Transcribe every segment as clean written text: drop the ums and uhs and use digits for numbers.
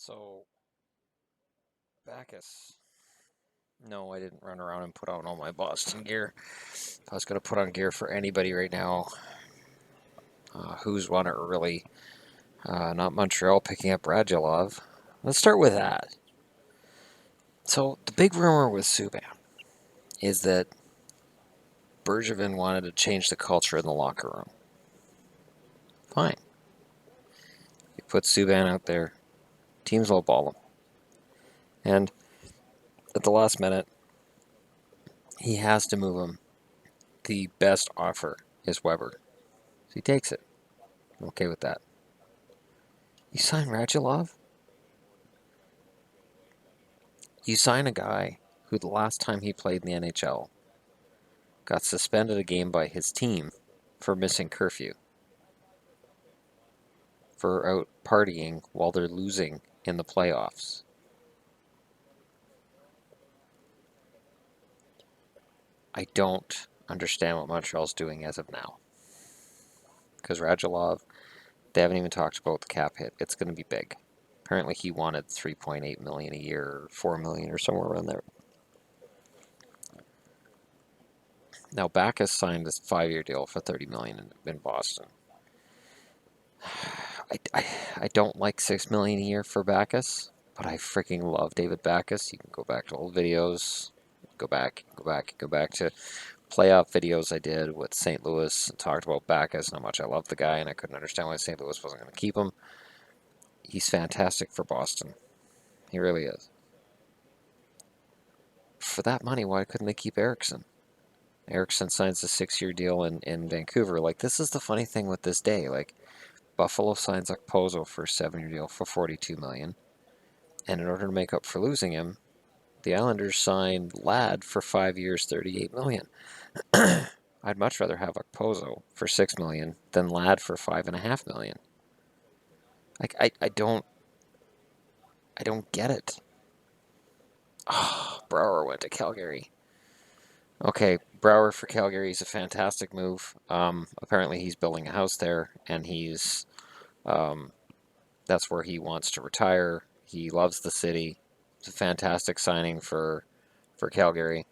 So, Bacchus. No, I didn't run around and put on all my Boston gear. If I was going to put on gear for anybody right now, who's won it really? Not Montreal picking up Radulov. Let's start with that. So, the big rumor with Subban is that Bergevin wanted to change the culture in the locker room. Fine. You put Subban out there, teams lowball him. And at the last minute, he has to move him. The best offer is Weber. So he takes it. I'm okay with that. You sign Radulov? You sign a guy who the last time he played in the NHL got suspended a game by his team for missing curfew, for out partying while they're losing in the playoffs. I don't understand what Montreal's doing as of now. Because Radulov, they haven't even talked about the cap hit. It's going to be big. Apparently he wanted $3.8 million a year, or $4 million or somewhere around there. Now Bacchus signed this 5-year deal for $30 million in Boston. I don't like $6 million a year for Bacchus, but I freaking love David Bacchus. You can go back to old videos, go back to playoff videos I did with St. Louis and talked about Bacchus and how much I love the guy, and I couldn't understand why St. Louis wasn't going to keep him. He's fantastic for Boston. He really is. For that money, why couldn't they keep Eriksson? Eriksson signs a 6-year deal in Vancouver. Like, this is the funny thing with this day. Like, Buffalo signs Okposo for a 7-year deal for $42 million. And in order to make up for losing him, the Islanders signed Ladd for 5 years, $38 million. I'd much rather have Okposo for $6 million than Ladd for $5.5 million. Like, I don't get it. Oh, Brouwer went to Calgary. Okay, Brouwer for Calgary is a fantastic move. Apparently he's building a house there, and that's where he wants to retire. He loves the city. It's a fantastic signing for Calgary.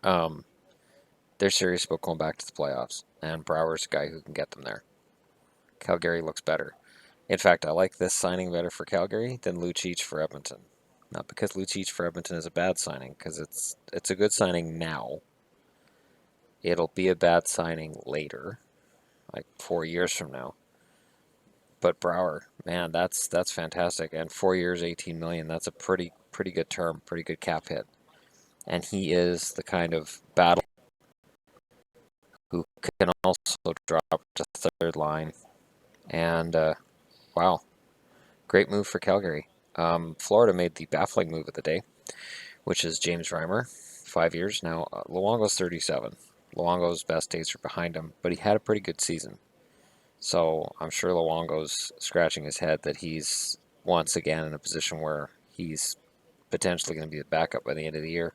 They're serious about going back to the playoffs, and Brouwer's a guy who can get them there. Calgary looks better. In fact, I like this signing better for Calgary than Lucic for Edmonton. Not because Lucic for Edmonton is a bad signing, because it's a good signing now. It'll be a bad signing later, like 4 years from now. But Brouwer, man, that's fantastic. And 4 years, 18 million. That's a pretty good term, pretty good cap hit. And he is the kind of battle who can also drop to third line. And wow, great move for Calgary. Florida made the baffling move of the day, which is James Reimer, 5 years now. Luongo's 37. Luongo's best days are behind him, but he had a pretty good season. So I'm sure Luongo's scratching his head that he's once again in a position where he's potentially going to be the backup by the end of the year.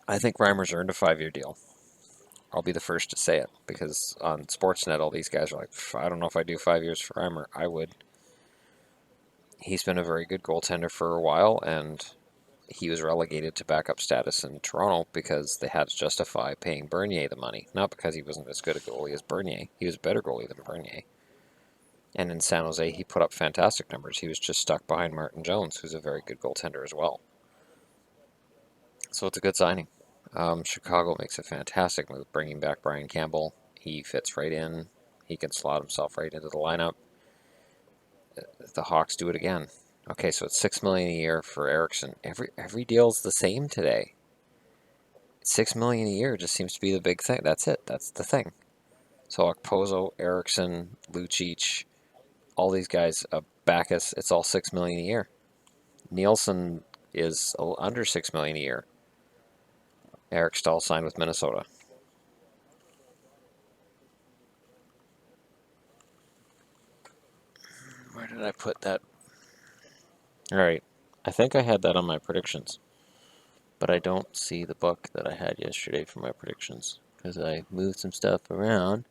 I think Reimer's earned a 5-year deal. I'll be the first to say it, because on Sportsnet all these guys are like, I don't know if I do 5 years for Reimer. I would. He's been a very good goaltender for a while, and he was relegated to backup status in Toronto because they had to justify paying Bernier the money. Not because he wasn't as good a goalie as Bernier. He was a better goalie than Bernier. And in San Jose, he put up fantastic numbers. He was just stuck behind Martin Jones, who's a very good goaltender as well. So it's a good signing. Chicago makes a fantastic move, bringing back Brian Campbell. He fits right in. He can slot himself right into the lineup. The Hawks do it again. Okay, so it's $6 million a year for Eriksson. Every deal's the same today. $6 million a year just seems to be the big thing. That's it. That's the thing. So Okposo, Eriksson, Lucic, all these guys, Bacchus, it's all $6 million a year. Nielsen is under $6 million a year. Eric Stahl signed with Minnesota. Where did I put that? All right, I think I had that on my predictions, but I don't see the book that I had yesterday for my predictions because I moved some stuff around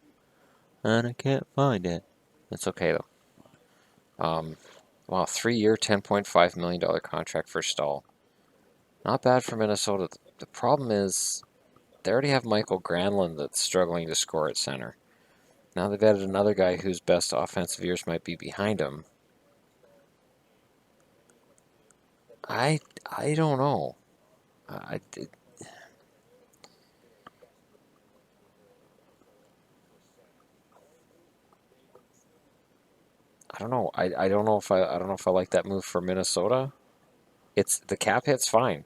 and I can't find it. It's okay though. Wow, 3-year, $10.5 million contract for Stahl. Not bad for Minnesota. The problem is they already have Michael Granlund that's struggling to score at center. Now they've added another guy whose best offensive years might be behind him. I don't know. I, I don't know. I don't know if I don't know if I like that move for Minnesota. It's the cap hit's fine,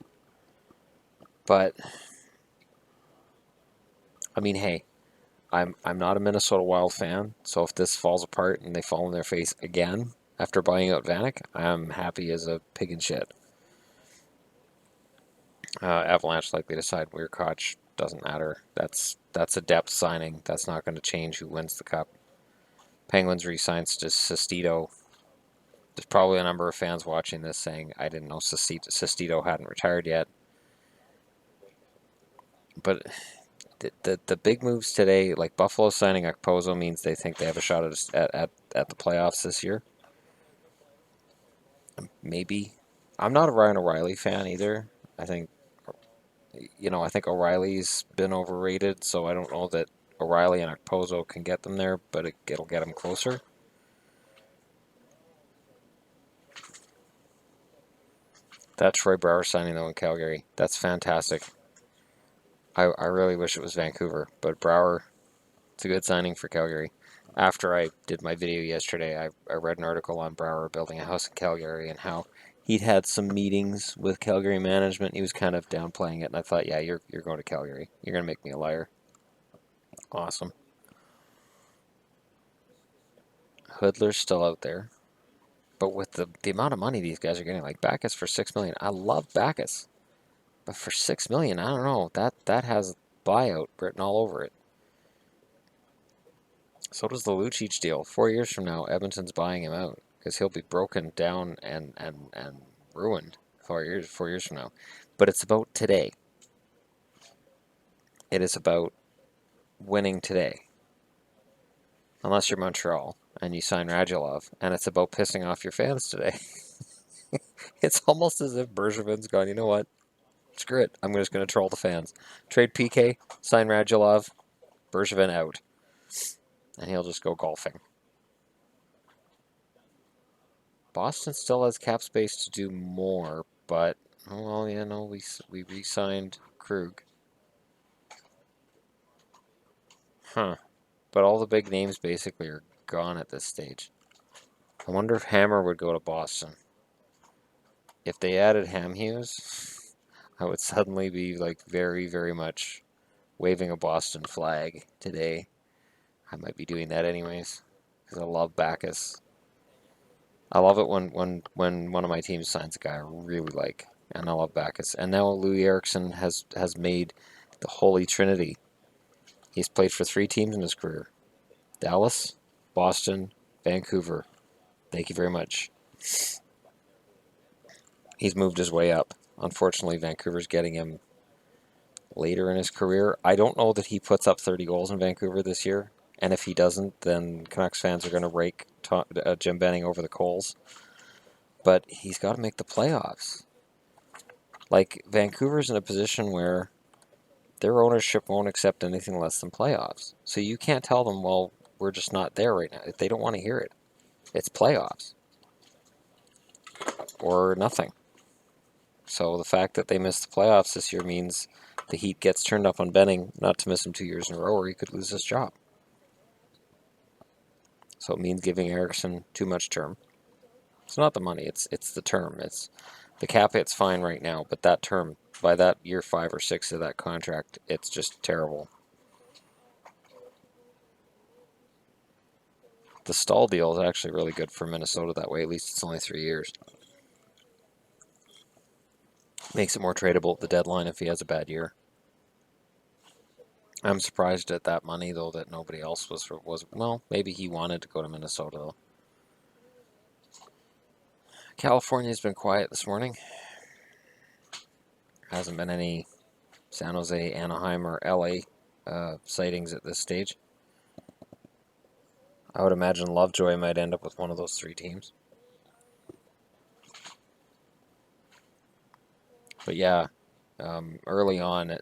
but I mean, hey, I'm not a Minnesota Wild fan, so if this falls apart and they fall on their face again after buying out Vanek, I'm happy as a pig in shit. Avalanche likely to side Weirkoch. Doesn't matter. That's a depth signing. That's not going to change who wins the cup. Penguins re-signs to Sestito. There's probably a number of fans watching this saying, I didn't know Sestito hadn't retired yet. But the big moves today, like Buffalo signing Okposo, means they think they have a shot at the playoffs this year. Maybe. I'm not a Ryan O'Reilly fan either. I think, I think O'Reilly's been overrated, so I don't know that O'Reilly and Okposo can get them there, but it'll get them closer. That Troy Brouwer signing, though, in Calgary, that's fantastic. I really wish it was Vancouver, but Brouwer, it's a good signing for Calgary. After I did my video yesterday, I read an article on Brouwer building a house in Calgary and how he'd had some meetings with Calgary management. He was kind of downplaying it, and I thought, yeah, you're going to Calgary. You're going to make me a liar. Awesome. Hoodler's still out there, but with the amount of money these guys are getting, like Backus for $6 million, I love Backus, but for $6 million, I don't know. That has buyout written all over it. So does the Lucic deal. 4 years from now, Edmonton's buying him out because he'll be broken down and ruined 4 years from now. But it's about today. It is about winning today. Unless you're Montreal and you sign Radulov, and it's about pissing off your fans today. It's almost as if Bergevin's gone, you know what? Screw it. I'm just going to troll the fans. Trade PK, sign Radulov, Bergevin out. And he'll just go golfing. Boston still has cap space to do more, but well, we re-signed Krug. Huh. But all the big names basically are gone at this stage. I wonder if Hammer would go to Boston. If they added Ham Hughes, I would suddenly be like very, very much waving a Boston flag today. I might be doing that anyways because I love Backus. I love it when one of my teams signs a guy I really like, and I love Backus. And now Louis Eriksson has made the Holy Trinity. He's played for 3 teams in his career: Dallas, Boston, Vancouver. Thank you very much. He's moved his way up. Unfortunately, Vancouver's getting him later in his career. I don't know that he puts up 30 goals in Vancouver this year. And if he doesn't, then Canucks fans are going to rake Jim Benning over the coals. But he's got to make the playoffs. Like, Vancouver's in a position where their ownership won't accept anything less than playoffs. So you can't tell them, well, we're just not there right now. They don't want to hear it. It's playoffs. Or nothing. So the fact that they missed the playoffs this year means the heat gets turned up on Benning, not to miss him 2 years in a row, or he could lose his job. So it means giving Eriksson too much term. It's not the money, it's the term. It's the cap hit's fine right now, but that term, by that year 5 or 6 of that contract, it's just terrible. The Stahl deal is actually really good for Minnesota that way. At least it's only 3 years. Makes it more tradable at the deadline if he has a bad year. I'm surprised at that money, though, that nobody else was. Well, maybe he wanted to go to Minnesota, though. California's been quiet this morning. Hasn't been any San Jose, Anaheim, or LA sightings at this stage. I would imagine Lovejoy might end up with one of those 3 teams. But yeah, early on,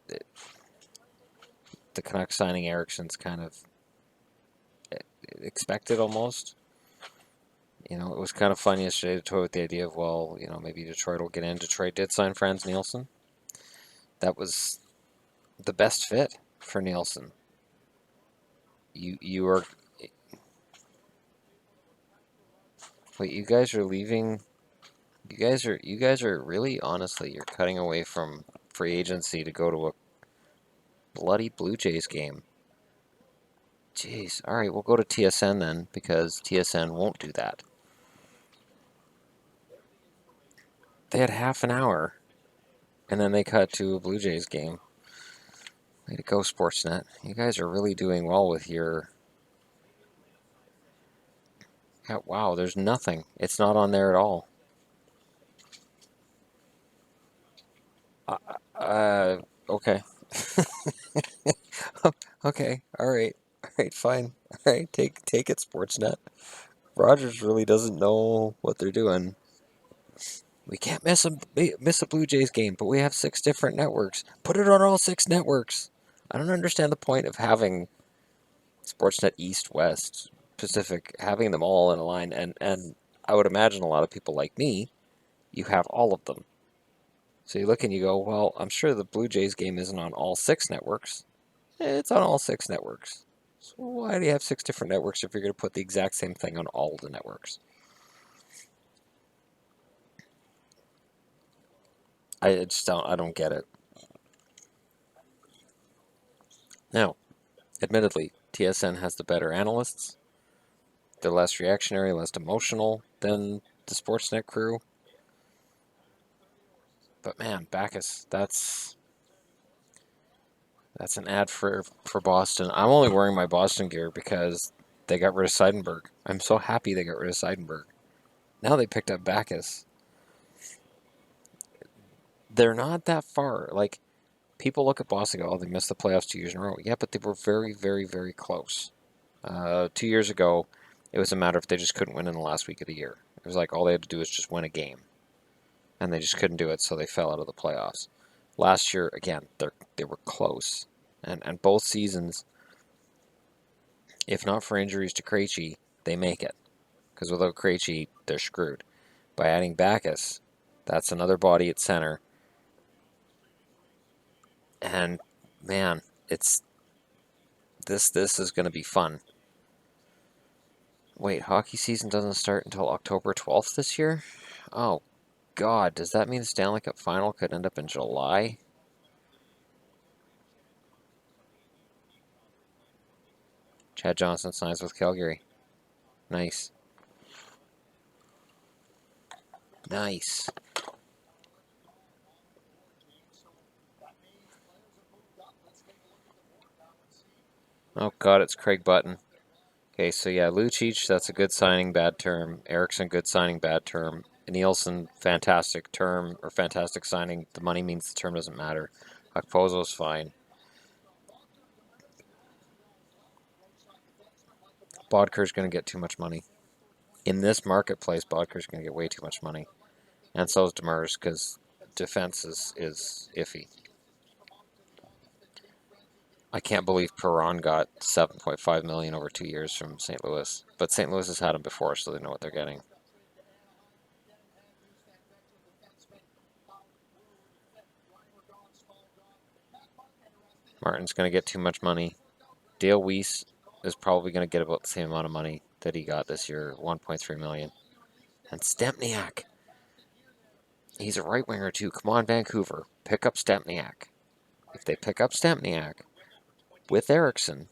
the Canucks signing Eriksson's kind of expected almost. You know, it was kind of fun yesterday to toy with the idea of, well, you know, maybe Detroit will get in. Detroit did sign Franz Nielsen. That was the best fit for Nielsen. You are wait, you guys are leaving. You guys are really honestly you're cutting away from free agency to go to a bloody Blue Jays game. Jeez. All right, we'll go to TSN then because TSN won't do that. They had half an hour, and then they cut to a Blue Jays game. Way to go, Sportsnet. You guys are really doing well with your. Yeah, wow, there's nothing. It's not on there at all. Uh, okay. Okay. All right. All right. Fine. All right. Take it, Sportsnet. Rogers really doesn't know what they're doing. We can't miss a Blue Jays game, but we have 6 different networks. Put it on all 6 networks. I don't understand the point of having Sportsnet East, West, Pacific, having them all in a line, and I would imagine a lot of people like me, you have all of them. So you look and you go, well, I'm sure the Blue Jays game isn't on all 6 networks. It's on all 6 networks. So why do you have 6 different networks if you're going to put the exact same thing on all the networks? I don't get it. Now, admittedly, TSN has the better analysts. They're less reactionary, less emotional than the Sportsnet crew. But man, Bacchus, that's an ad for Boston. I'm only wearing my Boston gear because they got rid of Seidenberg. I'm so happy they got rid of Seidenberg. Now they picked up Bacchus. They're not that far. Like, people look at Boston and go, oh, they missed the playoffs 2 years in a row. Yeah, but they were very, very, very close. 2 years ago, it was a matter of they just couldn't win in the last week of the year. It was like all they had to do was just win a game. And they just couldn't do it, so they fell out of the playoffs. Last year, again, they were close. And both seasons, if not for injuries to Krejci, they make it. Because without Krejci, they're screwed. By adding Bacchus, that's another body at center. And man, it's this is going to be fun. Wait, hockey season doesn't start until October 12th this year? Oh God, does that mean the Stanley Cup final could end up in July? Chad Johnson signs with Calgary. Nice. Nice. Oh God, it's Craig Button. Okay, so yeah, Lucic, that's a good signing, bad term. Eriksson, good signing, bad term. Nielsen, fantastic term or fantastic signing. The money means the term doesn't matter. Okpozo's fine. Bodker's going to get too much money. In this marketplace, Bodker's going to get way too much money. And so is Demers because defense is iffy. I can't believe Perron got $7.5 million over 2 years from St. Louis. But St. Louis has had him before, so they know what they're getting. Martin's going to get too much money. Dale Weiss is probably going to get about the same amount of money that he got this year, 1.3 million. And Stempniak, he's a right winger too. Come on, Vancouver, pick up Stempniak. If they pick up Stempniak with Eriksson,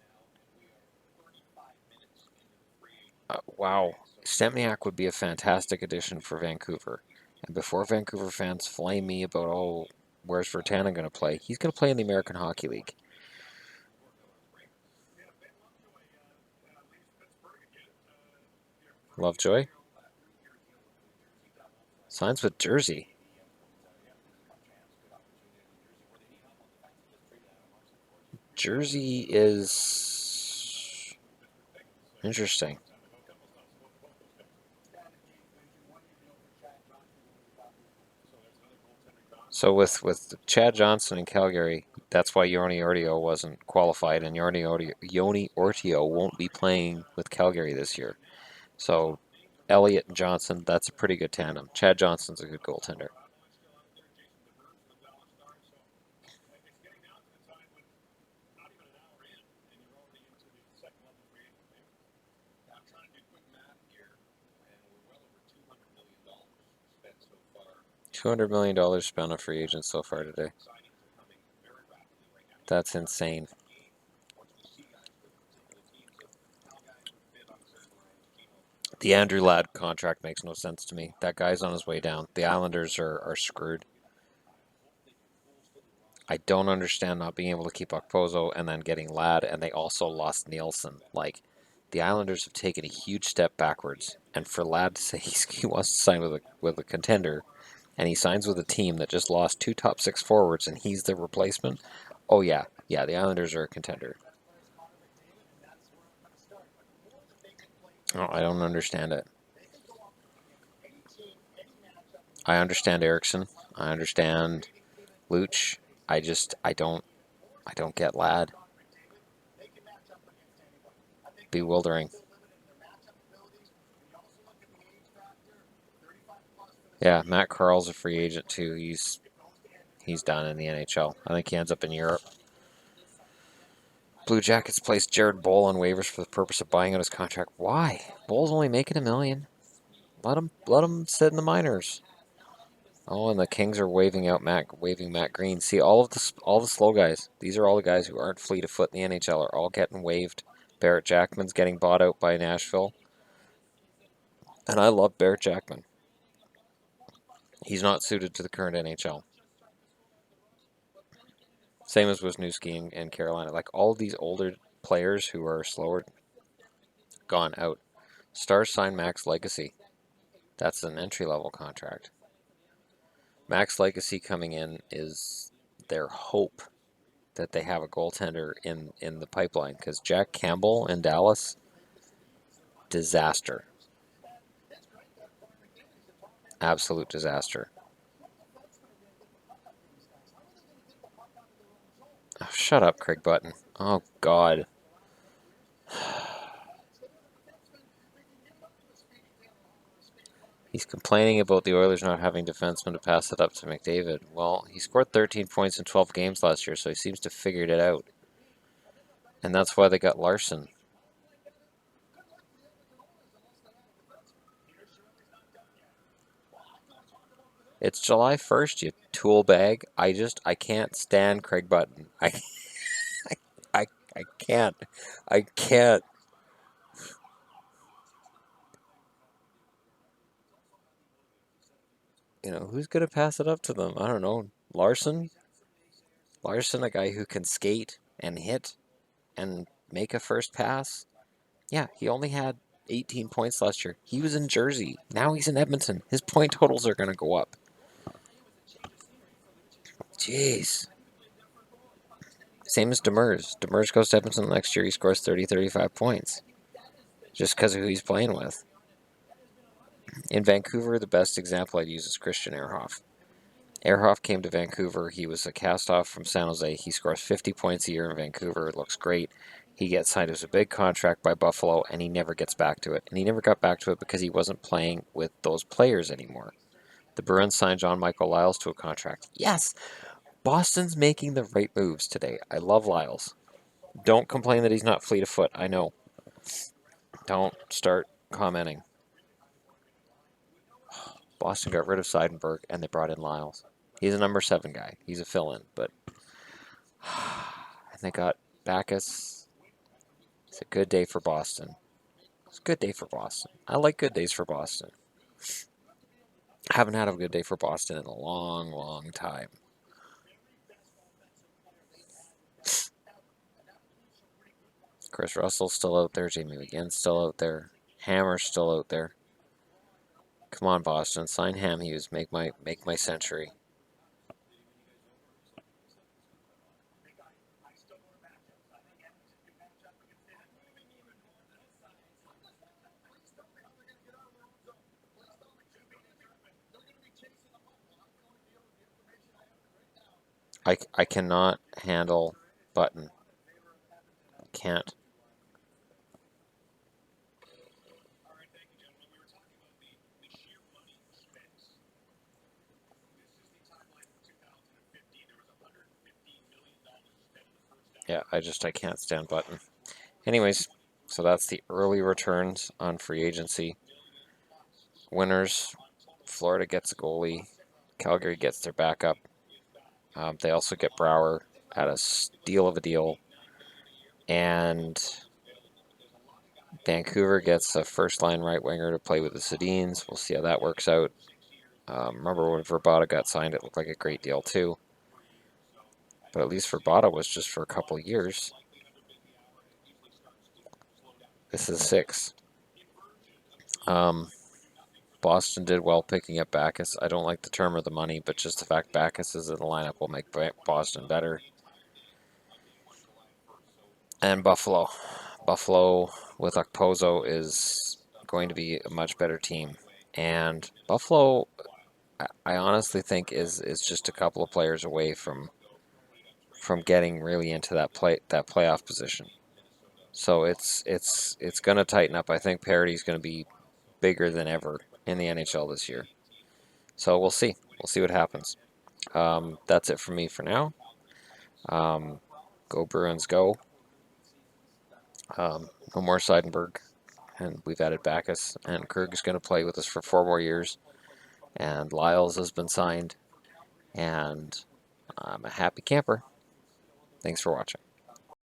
wow, Stempniak would be a fantastic addition for Vancouver. And before Vancouver fans flame me about, oh, where's Virtanen going to play? He's going to play in the American Hockey League. Lovejoy signs with Jersey. Jersey is interesting. So with Chad Johnson in Calgary, that's why Yoni Ortio wasn't qualified, and Yoni Ortio won't be playing with Calgary this year. So Elliott and Johnson, that's a pretty good tandem. Chad Johnson's a good goaltender. $200 million spent on free agents so far today. That's insane. The Andrew Ladd contract makes no sense to me. That guy's on his way down. The Islanders are screwed. I don't understand not being able to keep Okposo and then getting Ladd, and they also lost Nielsen. Like, the Islanders have taken a huge step backwards, and for Ladd to say he wants to sign with a contender, and he signs with a team that just lost two top six forwards, and he's the replacement. Oh yeah, the Islanders are a contender. Oh, I don't understand it. I understand Erickson. I understand Luch. I don't get Ladd. Bewildering. Yeah, Matt Carl's a free agent too. He's done in the NHL. I think he ends up in Europe. Blue Jackets placed Jared Boll on waivers for the purpose of buying out his contract. Why? Boll's only making $1 million. Let him sit in the minors. Oh, and the Kings are waving Matt Green. See, all the slow guys. These are all the guys who aren't fleet of foot in the NHL are all getting waived. Barrett Jackman's getting bought out by Nashville, and I love Barrett Jackman. He's not suited to the current NHL. Same as Wisniewski in Carolina. Like all these older players who are slower, gone out. Stars signed Max Legacy. That's an entry level contract. Max Legacy coming in is their hope that they have a goaltender in the pipeline because Jack Campbell in Dallas, disaster. Absolute disaster. Oh, shut up, Craig Button. Oh, God. He's complaining about the Oilers not having defensemen to pass it up to McDavid. Well, he scored 13 points in 12 games last year, so he seems to have figured it out. And that's why they got Larson. It's July 1st, you tool bag. I can't stand Craig Button. I, I can't. I can't. Who's going to pass it up to them? I don't know. Larson? Larson, a guy who can skate and hit and make a first pass. Yeah, he only had 18 points last year. He was in Jersey. Now he's in Edmonton. His point totals are going to go up. Jeez. Same as Demers. Demers goes to Edmonton next year. He scores 30, 35 points. Just because of who he's playing with. In Vancouver, the best example I'd use is Christian Ehrhoff. Ehrhoff came to Vancouver. He was a cast-off from San Jose. He scores 50 points a year in Vancouver. It looks great. He gets signed as a big contract by Buffalo, and he never gets back to it. And he never got back to it because he wasn't playing with those players anymore. The Bruins signed John Michael Lyles to a contract. Yes, Boston's making the right moves today. I love Lyles. Don't complain that he's not fleet of foot. I know. Don't start commenting. Boston got rid of Seidenberg, and they brought in Lyles. He's a number 7 guy. He's a fill-in, but... and they got Backus. It's a good day for Boston. It's a good day for Boston. I like good days for Boston. I haven't had a good day for Boston in a long, long time. Chris Russell's still out there. Jamie McGinn's still out there. Hammer's still out there. Come on, Boston. Sign Ham Hughes. Make my century. I cannot handle Button. Can't. Yeah, I can't stand Button. Anyways, so that's the early returns on free agency. Winners, Florida gets a goalie. Calgary gets their backup. They also get Brower at a steal of a deal. And Vancouver gets a first-line right winger to play with the Sedins. We'll see how that works out. Remember when Verbata got signed, it looked like a great deal too. But at least Verbata was just for a couple of years. This is 6. Um, Boston did well picking up Backes. I don't like the term or the money, but just the fact Backes is in the lineup will make Boston better. And Buffalo. Buffalo with Okposo is going to be a much better team. And Buffalo, I honestly think is just a couple of players away from getting really into that playoff position. So it's going to tighten up. I think parity is going to be bigger than ever in the NHL this year. So we'll see. We'll see what happens. That's it for me for now. Go Bruins, go. No more Seidenberg, and we've added Backus, and Krug is going to play with us for 4 more years, and Lyles has been signed, and I'm a happy camper. Thanks for watching.